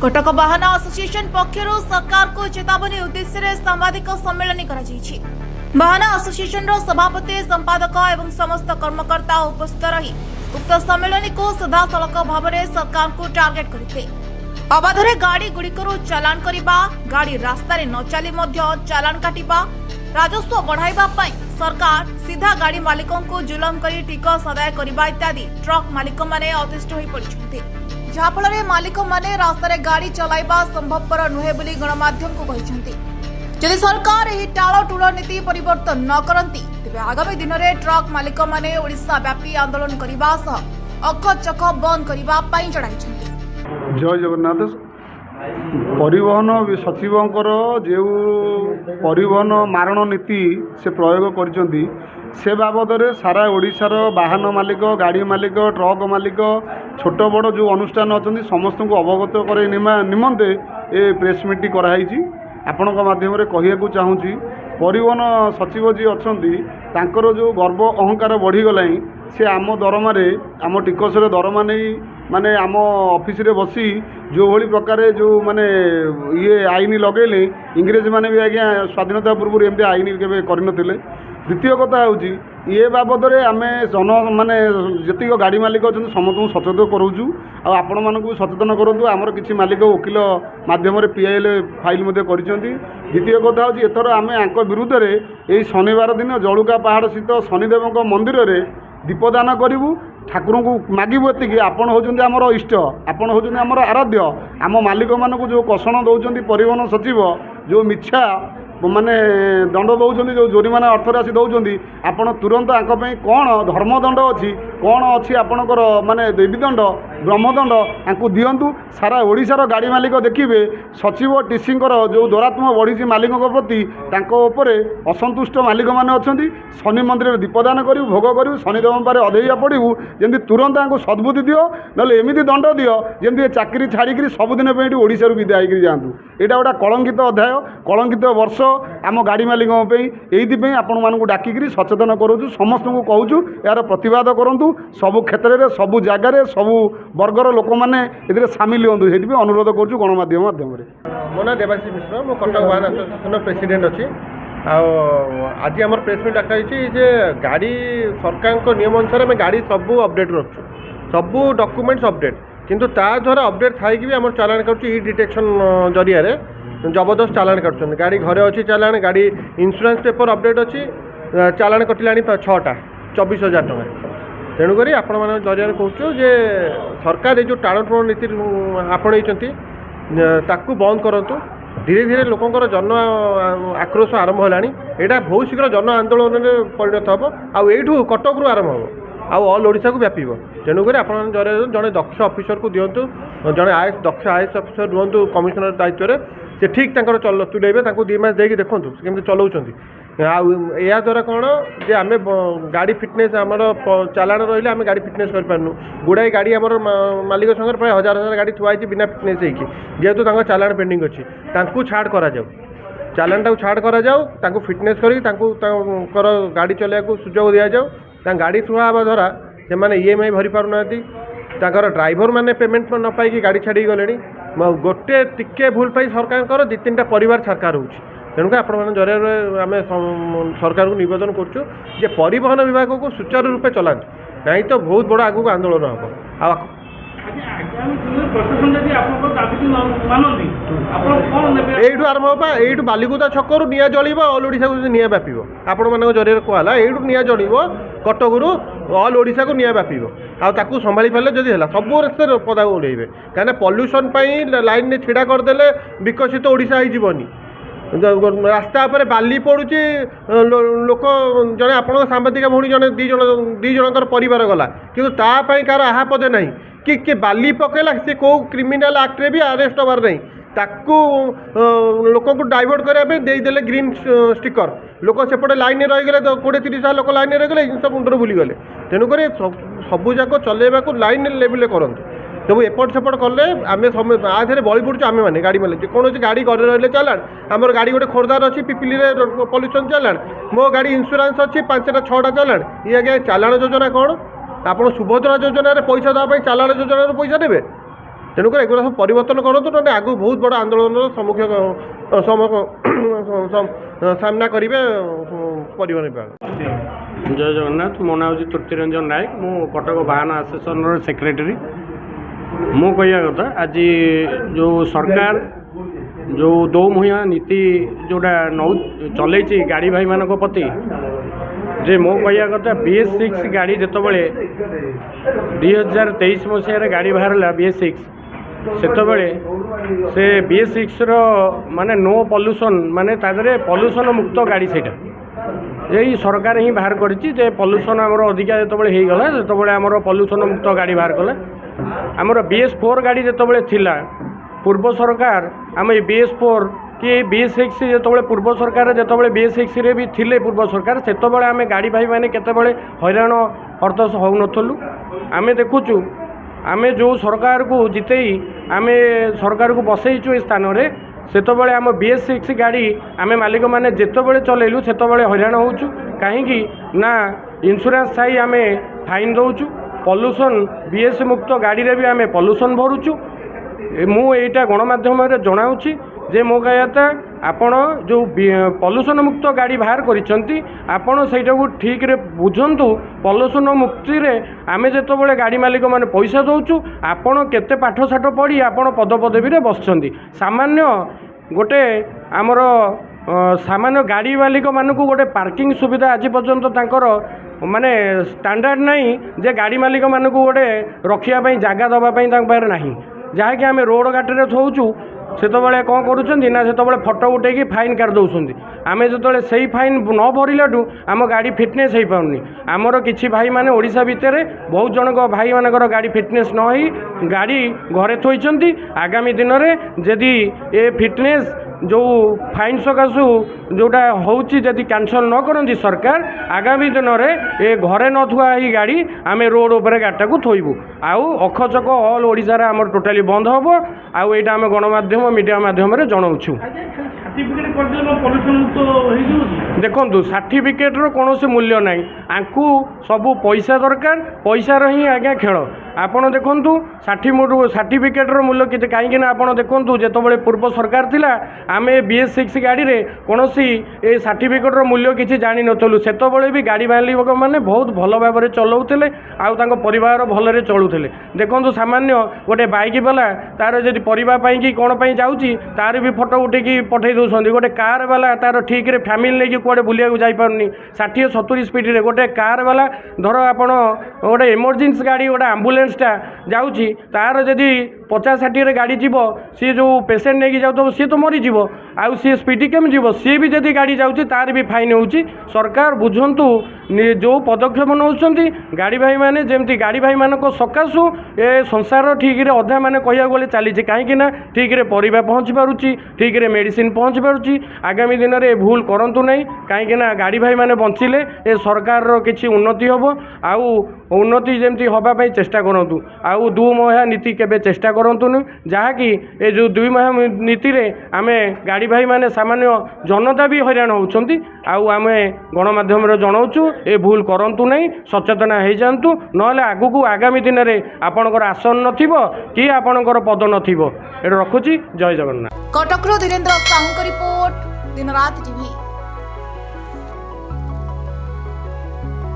कटक वाहन एसोसिएशन पक्षर सरकार को चेतावनी उद्देश्य सांबादिक सम्मेलन वाहन एसोसिएशन सभापति संपादक और समस्त कर्मकर्ता उपस्थित रही उक्त सम्मेलन को सीधासलख भाव में सरकार को टार्गेट करते अबाधरे गाड़ी गुड़िकर चालान करने गाड़ी रास्ता न चली चालान काटिबा राजस्व बढ़ाइबा पई सरकार सीधा गाड़ी मालिकों को जुलम करी टिकस अदाय करने इत्यादि ट्रक मालिक माने अतिष्ठ हो पड़ते जहाँफल मालिक माने रास्तार गाड़ी चलाइबा संभवपर नुहे बोली गणमाध्यम को कहते जदि सरकार यह टालटूल नीति परिवर्तन न करती तेज आगामी दिन में ट्रक मालिक माने ओडिशा व्यापी आंदोलन करने अखचक बंद करने जणाई। जय जगन्नाथ। परिवहन सचिवंकर जो परिवहन मारण नीति से प्रयोग करछंती से बाबद सारा ओडिशार वाहन मालिक गाड़ी मालिक ट्रक मालिक छोट बड़ जो अनुष्ठान अच्छा समस्त को अवगत कर निमंते ए प्रेस मीट कराई आपण माध्यम कहू चाहूँगी परिवहन सचिव जी अच्छा तांकर जो गर्व अहंकार बढ़ीगला से आम दरमारे आम टिकसर दरमा नहीं माने आम ऑफिस रे बसी जो भली प्रकार जो माने ये आईन लगेले इंग्रेज माने भी आज्ञा स्वाधीनता पूर्व एमती आईन केवे करनथिले। द्वितीय कथा हूँ ये बाबद आम जन माने जी गाड़ी मालिक अच्छा समस्त सचेतन करूँ आपण मानक सचेतन करूँ आमर किसी मालिक वकिल मध्यम पीआईएल फाइल द्वितीय कथा हूँ एथर आम विरुद्ध में यही शनिवार दिन जलुका पहाड़ स्थित शनिदेव मंदिर में दीपदान करूँ ठाकुर को मागू एति आपण होउछन्ती आमर इष्ट आपण होउछन्ती आमर आराध्य आम मालिक मानक जो कषण दौरान परिवहन सचिव जो मिछा माने दंड दौरान जो जोरीमाना अर्थ राशि दौरान आपण तुरंत आंकपई कौन धर्मदंड अच्छी कौन अच्छी आपणकर माने देवीदंड ब्रह्मदंड आंकु दियंतु सारा ओडिशार गाड़ी मालिक देखिए सचिव टीसींकर जो दौरात्म बढ़ी मालिकों प्रति असंतुष्ट मालिक मैंने अच्छा शनि मंदिर दीपदान करूँ भोग करूँ शनिदेव पारे अधेया पड़ू जमी तुरंत आंकु सद्बुद्धि दियो ना एमती दंड दियो जमी चाकरी छाड़ी सबुदिन ओडिशा विदाय कर जातु यहाँ गोटे कलंकित अध्याय कलंकित वर्ष आम गाड़ी मालिकों ये आपण मानक डाकिक सचेतन करूँ समस्त को कहूँ यार प्रतिवाद करूँ सबु क्षेत्र में सबु जगार सबु वर्गर लोक मैंने सामिल हूँ ये अनुरोध करुँ गणमाध्यम माध्यम मो ना देवाशीष मिश्र मो कटक वाहन एसोसिएशन प्रेसिडेंट अच्छी आज आम प्रेस मीट डाकाई जे गाड़ी सरकार नियम अनुसार आम गाड़ी सबू अपडेट रखु सबू डॉक्यूमेंट्स अपडेट किंतु ता द्वारा अपडेट थाई भी आम चालान कर डिटेक्शन जरिया जबरदस्त चालान कर गाड़ी घरे अच्छी चालान गाड़ी इंश्योरेंस पेपर अपडेट अच्छी चालान कटिला 6टा 24,000 टଙ୍କା तेणुक आपण मान जरिया कहूँ जे सरकार ये जो टाणटूण नीति आपणईचंती ताकू बंद करूँ धीरे धीरे लोकंर जन आक्रोश आरंभ होलानी यहाँ बहुत शीघ्र जन आंदोलन में परिणत हम आठू कटक आरंभ हम ऑल ओडिशा को व्यापीब तेणुक आपण जरिया जड़े दक्ष ऑफिसर को दिंतु जड़े दक्ष आईएएस ऑफिसर रुहतु कमिशनर दायित्व में से ठीक तुलेबे 2 मास देखिए देखूँ केमती चलाऊँ या द्वारा कौन जे आम गाड़ी फिटनेस आमर चालान रही आम गाड़ी फिटनेस करूँ गुड़ाई गाड़ी आम मालिक संगे प्राय 1000 गाड़ी थुआई बिना फिटनेस जेहेतु चालान पेंडिंग अच्छी छाड़ करा चालान टाक छाड़ करा फिटनेस कर गाड़ी चलने को सुजोग दि जाऊ गाड़ी थुआ हवा द्वारा से ईएमआई भरी पारना ड्राइवर मैंने पेमेंट न पाई गाड़ी छाड़ी गले गोटे टिके भूल पाई सरकार 2-3टा परिवार छारकार हो तेणुक आपण जरिए आम सरकार को निवेदन करुँ जे परिवहन विभाग को सुचारू रूपे चलाते नहीं तो बहुत बड़ा आगू आंदोलन हम यू आरंभ होगा यू बालिकुदा छकरू निआ जल ऑल ओडिशा को निआ व्यापीब आपण मान जरिए कहला यू निआ जल कटकू ऑल ओडिशा को निआ व्यापीब आकू संभाली पारे जदि है सब रास्ते पदा उड़ेबे कहीं पॉल्यूशन लाइन में छिड़ा करदे विकसित ओडिशा होनी रास्ता पर बाली पड़ुची लोक जड़े आप सांबादिक भूणी जड़े दी जनकर परिवार गला किंतु तापाई कार आहापदे ना कि बाली पकेला सी कौ क्रिमिनाल एक्ट रे भी अरेस्ट हबार नहीं ताकू लोक को डाइवर्ट करने देदेले ग्रीन स्टिकर लोक सेपटे लाइन रहीगले 20-30 लोक लाइन रहीगले जिन मुंडर भूलीगले तेणुक सबूक चलैवा लाइन लेवल करूँ सब एपट सेपट कले आम आधे बड़ी पड़ू आम मैंने गाड़ी मालिक कौन गाड़ी घर रही चलान आमर गाड़ी गोटे खोर्धार अच्छी पिपिली पॉल्यूशन चलान मो गाड़ी इंश्योरेंस अच्छी 5-6टा चलान ये आगे चालाण योजना कौन आप सुभद्रा योजन पैसा देवाई चालाण योजन पैसा देवे ତେଣୁକରି ଏଗୁଡ଼ା ସବୁ ପରିବର୍ତ୍ତନ କରନ୍ତୁ, ନହେଲେ ଆଗକୁ ବହୁତ ବଡ଼ ଆନ୍ଦୋଳନର ସାମ୍ନା କରିବେ ପରିବହନ ବିଭାଗ। ଜୟ ଜଗନ୍ନାଥ। ମୋ ନାଁ ହେଉଛି ତୃପ୍ତିରଞ୍ଜନ ନାୟକ। ମୁଁ କଟକ ବାହନ ଆସୋସିଏସନର ସେକ୍ରେଟାରୀ। ମୁଁ କହିବା କଥା, ଆଜି ଯେଉଁ ସରକାର ଯେଉଁ ଦୋମୁହାଁ ନୀତି ଯେଉଁଟା ଚଲେଇଛି ଗାଡ଼ି ଭାଇମାନଙ୍କ ପ୍ରତି, ଯେ ମୋ କହିବା କଥା BS6 ଗାଡ଼ି ଯେତେବେଳେ 2023 ମସିହାରେ ଗାଡ଼ି ବାହାରିଲା BS6, ସେତେବେଳେ ସେ BS6ର ମାନେ ନୋ ପଲ୍ୟୁସନ୍, ମାନେ ତା ଦେହରେ ପଲ୍ୟୁସନ୍ ମୁକ୍ତ ଗାଡ଼ି ସେଇଟା ଏଇ ସରକାର ହିଁ ବାହାର କରିଛି। ଯେ ପଲ୍ୟୁସନ୍ ଆମର ଅଧିକା ଯେତେବେଳେ ହେଇଗଲା, ସେତେବେଳେ ଆମର ପଲ୍ୟୁସନ୍ ମୁକ୍ତ ଗାଡ଼ି ବାହାର କଲା। ଆମର BS4 ଗାଡ଼ି ଯେତେବେଳେ ଥିଲା ପୂର୍ବ ସରକାର, ଆମେ ଏଇ BS4 କି BS6 ଯେତେବେଳେ ପୂର୍ବ ସରକାର ଯେତେବେଳେ BS6ରେ ବି ଥିଲେ ପୂର୍ବ ସରକାର, ସେତେବେଳେ ଆମେ ଗାଡ଼ି ଭାଇମାନେ କେତେବେଳେ ହଇରାଣ ହରକତ ହେଉନଥିଲୁ। ଆମେ ଦେଖୁଛୁ, ଆମେ ଯେଉଁ ସରକାରକୁ ଜିତେଇ ଆମେ ସରକାରକୁ ବସେଇଛୁ ଏ ସ୍ଥାନରେ, ସେତେବେଳେ ଆମ BS6 ଗାଡ଼ି ଆମେ ମାଲିକମାନେ ଯେତେବେଳେ ଚଲେଇଲୁ ସେତେବେଳେ ହଇରାଣ ହେଉଛୁ। କାହିଁକି ନା ଇନ୍ସୁରାନ୍ସ ଥାଇ ଆମେ ଫାଇନ୍ ଦେଉଛୁ, ପଲ୍ୟୁସନ୍ BS ମୁକ୍ତ ଗାଡ଼ିରେ ବି ଆମେ ପଲ୍ୟୁସନ୍ ଭରୁଛୁ। ମୁଁ ଏଇଟା ଗଣମାଧ୍ୟମରେ ଜଣାଉଛି ଯେ ମୋ କହିବା କଥା, ଆପଣ ଯେଉଁ ପଲ୍ୟୁସନ୍ ମୁକ୍ତ ଗାଡ଼ି ବାହାର କରିଛନ୍ତି, ଆପଣ ସେଇଟାକୁ ଠିକ୍ରେ ବୁଝନ୍ତୁ। ପଲ୍ୟୁସନ୍ ମୁକ୍ତିରେ ଆମେ ଯେତେବେଳେ ଗାଡ଼ି ମାଲିକମାନେ ପଇସା ଦେଉଛୁ, ଆପଣ କେତେ ପାଠଶାଠ ପଢ଼ି ଆପଣ ପଦପଦବୀରେ ବସିଛନ୍ତି। ସାମାନ୍ୟ ଗୋଟେ ଆମର ସାମାନ୍ୟ ଗାଡ଼ି ମାଲିକମାନଙ୍କୁ ଗୋଟେ ପାର୍କିଂ ସୁବିଧା ଆଜି ପର୍ଯ୍ୟନ୍ତ ତାଙ୍କର ମାନେ ଷ୍ଟାଣ୍ଡାର୍ଡ଼ ନାହିଁ, ଯେ ଗାଡ଼ି ମାଲିକମାନଙ୍କୁ ଗୋଟେ ରଖିବା ପାଇଁ ଜାଗା ଦେବା ପାଇଁ ତାଙ୍କ ପାଖରେ ନାହିଁ। ଯାହାକି ଆମେ ରୋଡ଼ ଘାଟରେ ଥଉଛୁ, ସେତେବେଳେ କ'ଣ କରୁଛନ୍ତି ନା ସେତେବେଳେ ଫଟୋ ଉଠେଇକି ଫାଇନ୍ କାଢ଼ି ଦେଉଛନ୍ତି। ଆମେ ଯେତେବେଳେ ସେଇ ଫାଇନ୍ ନ ଭରିଲାଠୁ ଆମ ଗାଡ଼ି ଫିଟନେସ୍ ହେଇପାରୁନି। ଆମର କିଛି ଭାଇମାନେ ଓଡ଼ିଶା ଭିତରେ ବହୁତ ଜଣଙ୍କ ଭାଇମାନଙ୍କର ଗାଡ଼ି ଫିଟନେସ୍ ନ ହେଇ ଗାଡ଼ି ଘରେ ଥୋଇଛନ୍ତି। ଆଗାମୀ ଦିନରେ ଯଦି ଏ ଫିଟନେସ୍ ଯେଉଁ ଫାଇନ୍ ସକାଶୁ ଯେଉଁଟା ହେଉଛି ଯଦି କ୍ୟାନସଲ୍ ନ କରନ୍ତି ସରକାର, ଆଗାମୀ ଦିନରେ ଏ ଘରେ ନ ଥୁଆ ହେଇ ଗାଡ଼ି ଆମେ ରୋଡ଼ ଉପରେ ଗାଡ଼ିଟାକୁ ଥୋଇବୁ। ଆଉ ଅଖଚକ ଅଲ୍ ଓଡ଼ିଶାରେ ଆମର ଟୋଟାଲି ବନ୍ଦ ହେବ। ଆଉ ଏଇଟା ଆମେ ଗଣମାଧ୍ୟମ ମିଡ଼ିଆ ମାଧ୍ୟମରେ ଜଣାଉଛୁ। ଦେଖନ୍ତୁ, ସାର୍ଟିଫିକେଟ୍ର କୌଣସି ମୂଲ୍ୟ ନାହିଁ। ଆଙ୍କୁ ସବୁ ପଇସା ଦରକାର, ପଇସାର ହିଁ ଆଜ୍ଞା ଖେଳ। ଆପଣ ଦେଖନ୍ତୁ ସାର୍ଟିଫିକେଟ୍ର ମୂଲ୍ୟ କେତେ? କାହିଁକିନା ଆପଣ ଦେଖନ୍ତୁ, ଯେତେବେଳେ ପୂର୍ବ ସରକାର ଥିଲା ଆମେ BS6 ଗାଡ଼ିରେ କୌଣସି ଏ ସାର୍ଟିଫିକେଟ୍ର ମୂଲ୍ୟ କିଛି ଜାଣିନଥିଲୁ। ସେତେବେଳେ ବି ଗାଡ଼ି ମାଲିକମାନେ ବହୁତ ଭଲ ଭାବରେ ଚଲାଉଥିଲେ, ଆଉ ତାଙ୍କ ପରିବାର ଭଲରେ ଚଳୁଥିଲେ। ଦେଖନ୍ତୁ, ସାମାନ୍ୟ ଗୋଟେ ବାଇକ୍ ବାଲା ତା'ର ଯଦି ପରିବା ପାଇଁକି କ'ଣ ପାଇଁ ଯାଉଛି, ତା'ର ବି ଫଟୋ ଉଠେଇକି ପଠାଇ ଦେଉଛନ୍ତି। ଗୋଟେ କାର୍ ବାଲା ତା'ର ଠିକ୍ରେ ଫ୍ୟାମିଲି ନେଇକି କୁଆଡ଼େ ବୁଲିବାକୁ ଯାଇପାରୁନି, 60-70 ସ୍ପିଡ଼ରେ। ଗୋଟେ କାର୍ ବାଲା, ଧର ଆପଣ ଗୋଟେ ଏମର୍ଜେନ୍ସି ଗାଡ଼ି, ଗୋଟେ ଆମ୍ବୁଲାନ୍ସଟା ଯାଉଛି, ତା'ର ଯଦି 50-60ରେ ଗାଡ଼ି ଯିବ, ସିଏ ଯେଉଁ ପେସେଣ୍ଟ ନେଇକି ଯାଉଥିବ ସିଏ ତ ମରିଯିବ। ଆଉ ସିଏ ସ୍ପିଡ଼ି କେମିତି ଯିବ? ସିଏ ବି ଯଦି ଗାଡ଼ି ଯାଉଛି ତା'ର ବି ଫାଇନ୍ ହେଉଛି। ସରକାର ବୁଝନ୍ତୁ, ଯେଉଁ ପଦକ୍ଷେପ ନେଉଛନ୍ତି ଗାଡ଼ି ଭାଇମାନେ, ଯେମିତି ଗାଡ଼ି ଭାଇମାନଙ୍କ ସକାଶୁ ଏ ସଂସାର ଠିକ୍ରେ ଅଧା ମାନେ କହିବାକୁ ଗଲେ ଚାଲିଛି। କାହିଁକିନା ଠିକ୍ରେ ପରିବା ପହଞ୍ଚି ପାରୁଛି, ଠିକ୍ରେ ମେଡ଼ିସିନ୍ ପହଞ୍ଚି ପାରୁଛି। ଆଗାମୀ ଦିନରେ ଏ ଭୁଲ କରନ୍ତୁ ନାହିଁ, କାହିଁକିନା ଗାଡ଼ି ଭାଇମାନେ ବଞ୍ଚିଲେ ଏ ସରକାରର କିଛି ଉନ୍ନତି ହେବ। ଆଉ ଉନ୍ନତି ଯେମିତି ହେବା ପାଇଁ ଚେଷ୍ଟା କରନ୍ତୁ। ଆଉ ଦୁମୁହାଁ ନୀତି କେବେ ଚେଷ୍ଟା କରନ୍ତୁନି, ଯାହାକି ଏ ଯେଉଁ ଦୁଇମୁହାଁ ନୀତିରେ ଆମେ ଗାଡ଼ି ଭାଇମାନେ ସାମାନ୍ୟ ଜନତା ବି ହଇରାଣ ହେଉଛନ୍ତି। ଆଉ ଆମେ ଗଣମାଧ୍ୟମରେ ଜଣାଉଛୁ, ଏ ଭୁଲ କରନ୍ତୁ ନାହିଁ, ସଚେତନ ହେଇଯାଆନ୍ତୁ। ନହେଲେ ଆଗକୁ ଆଗାମୀ ଦିନରେ ଆପଣଙ୍କର ଆସନ ନଥିବ କି ଆପଣଙ୍କର ପଦ ନଥିବ। ଏଇଟା ରଖୁଛି। ଜୟ ଜଗନ୍ନାଥ। କଟକରୁ ଧୀରେନ୍ଦ୍ର ସାହୁଙ୍କ ରିପୋର୍ଟ, ଦିନରାତି ଟିଭି।